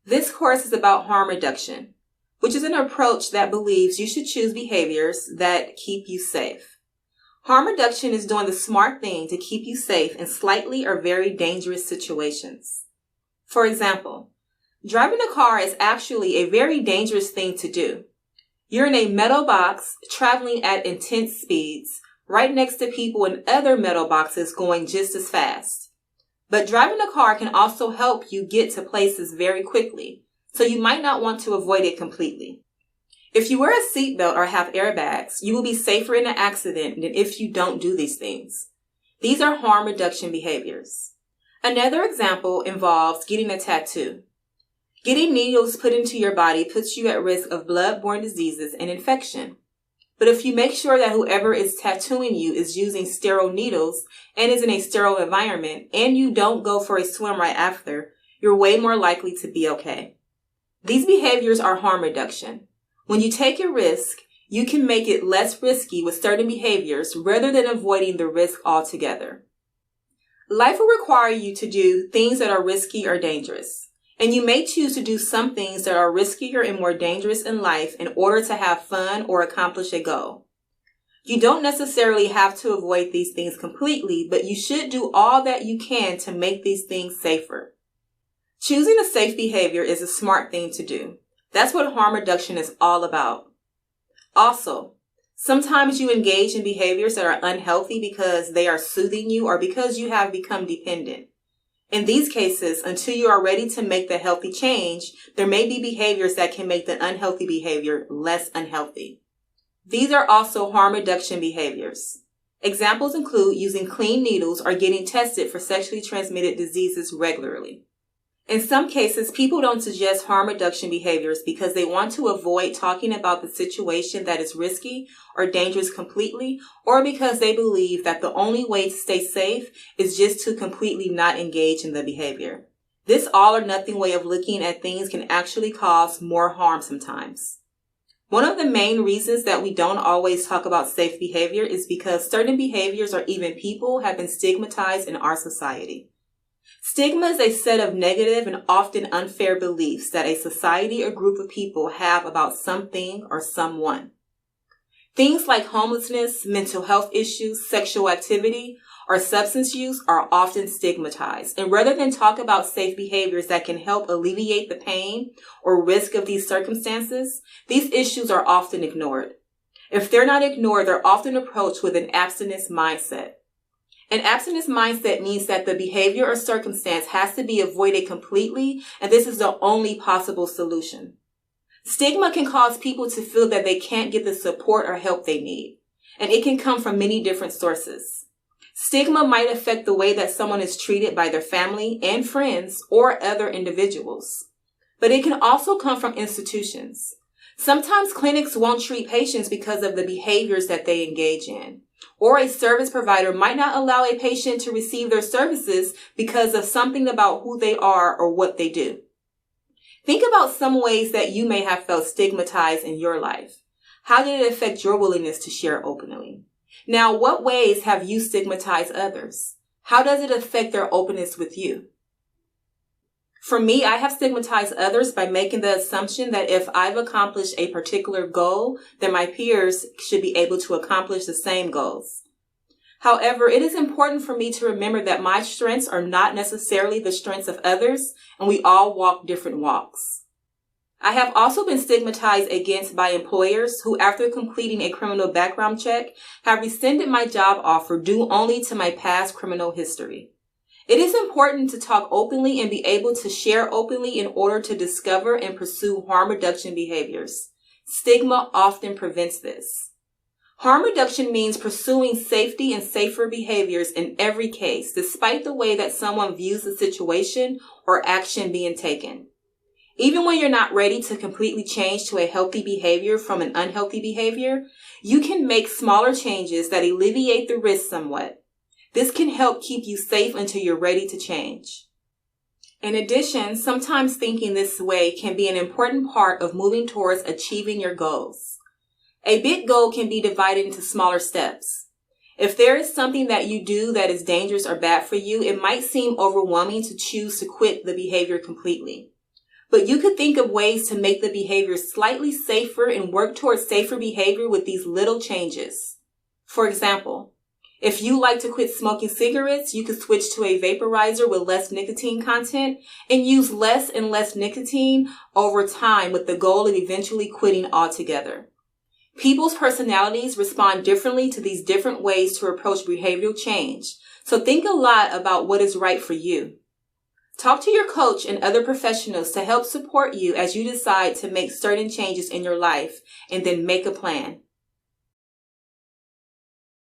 This course is about harm reduction, which is an approach that believes you should choose behaviors that keep you safe. Harm reduction is doing the smart thing to keep you safe in slightly or very dangerous situations. For example, driving a car is actually a very dangerous thing to do. You're in a metal box traveling at intense speeds, right next to people in other metal boxes going just as fast. But driving a car can also help you get to places very quickly, so you might not want to avoid it completely. If you wear a seatbelt or have airbags, you will be safer in an accident than if you don't do these things. These are harm reduction behaviors. Another example involves getting a tattoo. Getting needles put into your body puts you at risk of blood-borne diseases and infection. But if you make sure that whoever is tattooing you is using sterile needles and is in a sterile environment, and you don't go for a swim right after, you're way more likely to be okay. These behaviors are harm reduction. When you take a risk, you can make it less risky with certain behaviors rather than avoiding the risk altogether. Life will require you to do things that are risky or dangerous. And you may choose to do some things that are riskier and more dangerous in life in order to have fun or accomplish a goal. You don't necessarily have to avoid these things completely, but you should do all that you can to make these things safer. Choosing a safe behavior is a smart thing to do. That's what harm reduction is all about. Also, sometimes you engage in behaviors that are unhealthy because they are soothing you or because you have become dependent. In these cases, until you are ready to make the healthy change, there may be behaviors that can make the unhealthy behavior less unhealthy. These are also harm reduction behaviors. Examples include using clean needles or getting tested for sexually transmitted diseases regularly. In some cases, people don't suggest harm reduction behaviors because they want to avoid talking about the situation that is risky or dangerous completely, or because they believe that the only way to stay safe is just to completely not engage in the behavior. This all or nothing way of looking at things can actually cause more harm sometimes. One of the main reasons that we don't always talk about safe behavior is because certain behaviors or even people have been stigmatized in our society. Stigma is a set of negative and often unfair beliefs that a society or group of people have about something or someone. Things like homelessness, mental health issues, sexual activity, or substance use are often stigmatized. And rather than talk about safe behaviors that can help alleviate the pain or risk of these circumstances, these issues are often ignored. If they're not ignored, they're often approached with an abstinence mindset. An abstinence mindset means that the behavior or circumstance has to be avoided completely, and this is the only possible solution. Stigma can cause people to feel that they can't get the support or help they need, and it can come from many different sources. Stigma might affect the way that someone is treated by their family and friends or other individuals, but it can also come from institutions. Sometimes clinics won't treat patients because of the behaviors that they engage in. Or a service provider might not allow a patient to receive their services because of something about who they are or what they do. Think about some ways that you may have felt stigmatized in your life. How did it affect your willingness to share openly? Now, what ways have you stigmatized others? How does it affect their openness with you? For me, I have stigmatized others by making the assumption that if I've accomplished a particular goal, then my peers should be able to accomplish the same goals. However, it is important for me to remember that my strengths are not necessarily the strengths of others, and we all walk different walks. I have also been stigmatized against by employers who, after completing a criminal background check, have rescinded my job offer due only to my past criminal history. It is important to talk openly and be able to share openly in order to discover and pursue harm reduction behaviors. Stigma often prevents this. Harm reduction means pursuing safety and safer behaviors in every case, despite the way that someone views the situation or action being taken. Even when you're not ready to completely change to a healthy behavior from an unhealthy behavior, you can make smaller changes that alleviate the risk somewhat. This can help keep you safe until you're ready to change. In addition, sometimes thinking this way can be an important part of moving towards achieving your goals. A big goal can be divided into smaller steps. If there is something that you do that is dangerous or bad for you, it might seem overwhelming to choose to quit the behavior completely. But you could think of ways to make the behavior slightly safer and work towards safer behavior with these little changes. For example, if you like to quit smoking cigarettes, you could switch to a vaporizer with less nicotine content and use less and less nicotine over time with the goal of eventually quitting altogether. People's personalities respond differently to these different ways to approach behavioral change, so think a lot about what is right for you. Talk to your coach and other professionals to help support you as you decide to make certain changes in your life, and then make a plan.